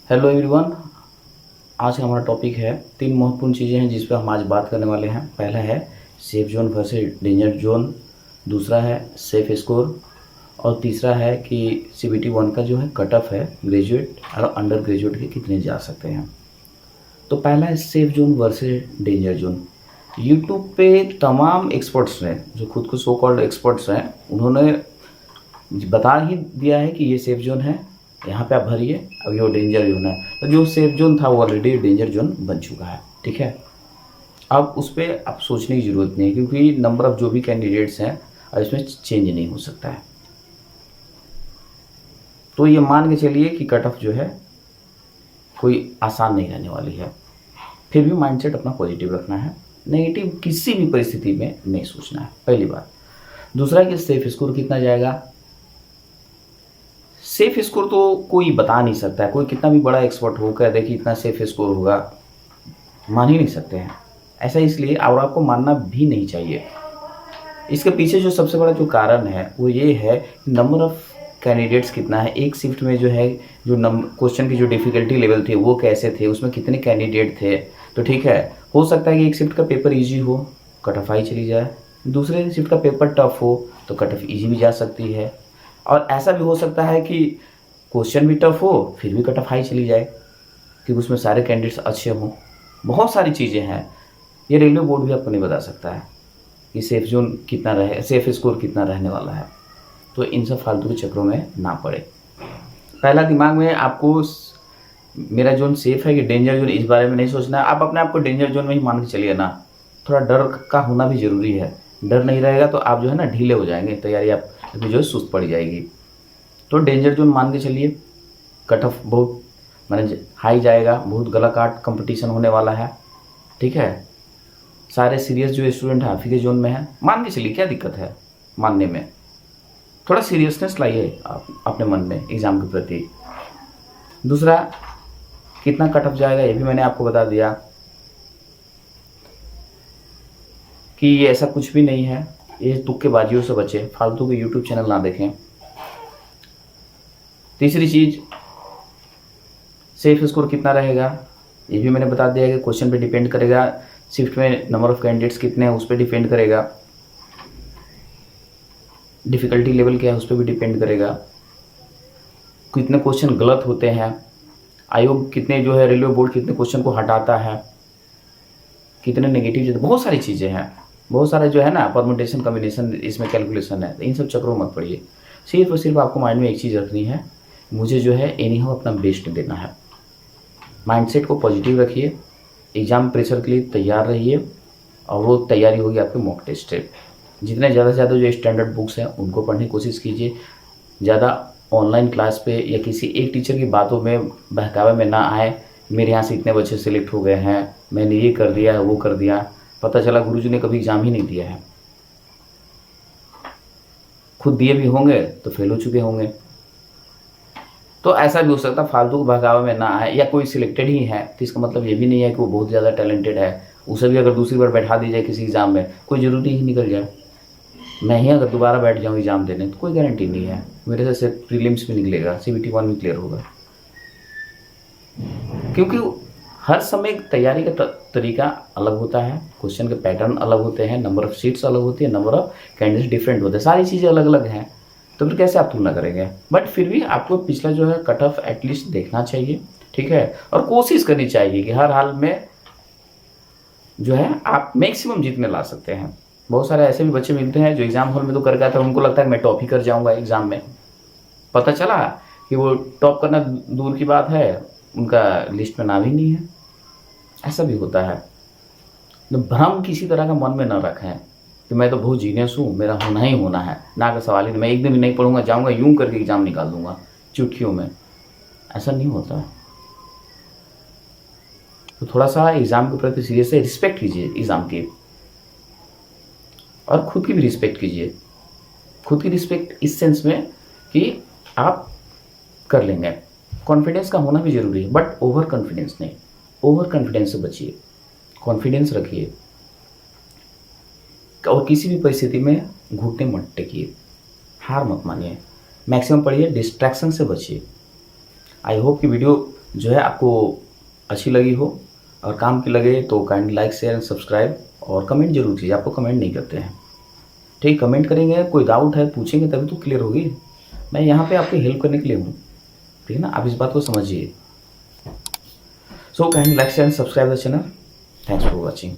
Hello everyone. आज का हमारा टॉपिक है तीन महत्वपूर्ण चीज़ें हैं जिस पर हम आज बात करने वाले हैं। पहला है safe zone versus danger zone, दूसरा है सेफ स्कोर और तीसरा है कि सीबीटी वन का जो है कट ऑफ है ग्रेजुएट और अंडर ग्रेजुएट के कितने जा सकते हैं। तो पहला है safe zone versus danger zone. YouTube पे तमाम एक्सपर्ट्स ने जो खुद को सो कॉल्ड एक्सपर्ट्स हैं उन्होंने बता ही दिया है कि ये सेफ जोन है, यहाँ पे आप भरिए। अब ये डेंजर जोन है, तो जो सेफ जोन था वो ऑलरेडी डेंजर जोन बन चुका है। ठीक है, अब उस पर आप सोचने की ज़रूरत नहीं है क्योंकि नंबर ऑफ जो भी कैंडिडेट्स हैं अब इसमें चेंज नहीं हो सकता है। तो ये मान के चलिए कि कट ऑफ जो है कोई आसान नहीं रहने वाली है। फिर भी माइंडसेट अपना पॉजिटिव रखना है, नेगेटिव किसी भी परिस्थिति में नहीं सोचना है, पहली बात। दूसरा कि सेफ स्कोर कितना जाएगा। सेफ स्कोर तो कोई बता नहीं सकता है, कोई कितना भी बड़ा एक्सपर्ट हो कह दे कि इतना सेफ स्कोर होगा, मान ही नहीं सकते हैं। ऐसा इसलिए और आपको मानना भी नहीं चाहिए। इसके पीछे जो सबसे बड़ा जो कारण है वो ये है नंबर ऑफ कैंडिडेट्स कितना है एक शिफ्ट में, जो है जो क्वेश्चन की जो डिफ़िकल्टी लेवल थे वो कैसे थे, उसमें कितने कैंडिडेट थे। तो ठीक है, हो सकता है कि एक शिफ्ट का पेपर ईजी हो, कट ऑफ हाई चली जाए। दूसरे शिफ्ट का पेपर टफ हो तो कट ऑफ ईजी भी जा सकती है। और ऐसा भी हो सकता है कि क्वेश्चन भी टफ हो फिर भी कट ऑफ हाई चली जाए क्योंकि उसमें सारे कैंडिडेट्स अच्छे हों। बहुत सारी चीज़ें हैं, ये रेलवे बोर्ड भी आपको नहीं बता सकता है कि सेफ जोन कितना रहे, सेफ स्कोर कितना रहने वाला है। तो इन सब फालतू के चक्रों में ना पड़े। पहला दिमाग में आपको मेरा जोन सेफ है कि डेंजर जोन, इस बारे में नहीं सोचना है। आप अपने आप को डेंजर जोन में ही मान के चलिए ना। थोड़ा डर का होना भी ज़रूरी है। डर नहीं रहेगा तो आप जो है ना ढीले हो जाएंगे, तैयारी आप जो है सुस्त पड़ जाएगी। तो डेंजर जोन मान के चलिए, कट ऑफ बहुत माने हाई जाएगा, बहुत गलाकाट कंपटीशन होने वाला है। ठीक है, सारे सीरियस जो स्टूडेंट हैं आप ही के जोन में हैं, मान के चलिए, क्या दिक्कत है मानने में। थोड़ा सीरियसनेस लाइए आप अपने मन में एग्ज़ाम के प्रति। दूसरा, कितना कट ऑफ जाएगा ये भी मैंने आपको बता दिया कि ये ऐसा कुछ भी नहीं है। ये तुक्केबाजियों से बचे, फालतू के यूट्यूब चैनल ना देखें। तीसरी चीज़, सेफ स्कोर कितना रहेगा ये भी मैंने बता दिया कि क्वेश्चन पे डिपेंड करेगा, शिफ्ट में नंबर ऑफ कैंडिडेट्स कितने हैं उस पर डिपेंड करेगा, डिफ़िकल्टी लेवल क्या है उस पर भी डिपेंड करेगा, कितने क्वेश्चन गलत होते हैं, आयोग कितने जो है रेलवे बोर्ड कितने क्वेश्चन को हटाता है, कितने नेगेटिव, बहुत सारी चीज़ें हैं, बहुत सारा जो है ना परमुटेशन कम्बिनेशन इसमें कैलकुलेशन है। तो इन सब चक्रों मत पड़िए। सिर्फ और सिर्फ आपको माइंड में एक चीज़ रखनी है, मुझे जो है एनी हाउ अपना बेस्ट देना है। माइंडसेट को पॉजिटिव रखिए, एग्ज़ाम प्रेशर के लिए तैयार रहिए और वो तैयारी होगी आपके मॉक टेस्ट से। जितने ज़्यादा से ज़्यादा जो स्टैंडर्ड बुक्स हैं उनको पढ़ने की कोशिश कीजिए। ज़्यादा ऑनलाइन क्लास पे या किसी एक टीचर की बातों में बहकावे में ना आए, मेरे यहाँ से इतने बच्चे सेलेक्ट हो गए हैं, मैंने ये कर दिया वो कर दिया, पता चला गुरुजी ने कभी एग्ज़ाम ही नहीं दिया है। खुद दिए भी होंगे तो फेल हो चुके होंगे। तो ऐसा भी हो सकता, फालतू को बहकावे में ना आए। या कोई सिलेक्टेड ही है तो इसका मतलब ये भी नहीं है कि वो बहुत ज़्यादा टैलेंटेड है, उसे भी अगर दूसरी बार बैठा दी जाए किसी एग्ज़ाम में कोई ज़रूरी ही निकल जाए। मैं ही अगर दोबारा बैठ जाऊँ एग्ज़ाम देने तो कोई गारंटी नहीं है, मेरे से सिर्फ प्रीलिम्स भी निकलेगा, सीबीटी वन भी क्लियर होगा। क्योंकि हर समय तैयारी का तरीका अलग होता है, क्वेश्चन के पैटर्न अलग होते हैं, नंबर ऑफ सीट्स अलग होती है, नंबर ऑफ कैंडिडेट्स डिफरेंट होते हैं, सारी चीज़ें अलग अलग हैं। तो फिर कैसे आप तुलना करेंगे। बट फिर भी आपको पिछला जो है कट ऑफ एटलीस्ट देखना चाहिए। ठीक है, और कोशिश करनी चाहिए कि हर हाल में जो है आप मैक्सिमम जीतने ला सकते हैं। बहुत सारे ऐसे भी बच्चे मिलते हैं जो एग्ज़ाम हॉल में तो करके आते हैं, उनको लगता है मैं टॉप ही कर जाऊंगा एग्ज़ाम में, पता चला कि वो टॉप करना दूर की बात है, उनका लिस्ट में नाम ही नहीं है। ऐसा भी होता है। तो भ्रम किसी तरह का मन में न रखें कि मैं तो बहुत जीनियस हूँ, मेरा होना ही होना है, ना का सवाल ही नहीं, मैं एक दिन भी नहीं पढ़ूंगा, जाऊँगा यूँ करके एग्ज़ाम निकाल दूंगा चुटकियों में। ऐसा नहीं होता है। तो थोड़ा सा एग्ज़ाम के प्रति सीरियस से रिस्पेक्ट कीजिए एग्ज़ाम की, और ख़ुद की भी रिस्पेक्ट कीजिए। खुद की रिस्पेक्ट इस सेंस में कि आप कर लेंगे। कॉन्फिडेंस का होना भी ज़रूरी है, बट ओवर कॉन्फिडेंस नहीं। ओवर कॉन्फिडेंस से बचिए, कॉन्फिडेंस रखिए और किसी भी परिस्थिति में घुटने मत टेकिए, हार मत मानिए, मैक्सिमम पढ़िए, डिस्ट्रैक्शन से बचिए। आई होप कि वीडियो जो है आपको अच्छी लगी हो और काम की लगे तो kindly like share and subscribe और कमेंट जरूर कीजिए। आपको कमेंट नहीं करते हैं, ठीक, कमेंट करेंगे, कोई डाउट है पूछेंगे तभी तो क्लियर होगी। मैं यहाँ पे आपकी हेल्प करने के लिए हूँ, ठीक है ना, आप इस बात को समझिए। So kindly like share and subscribe the channel. Thanks for watching.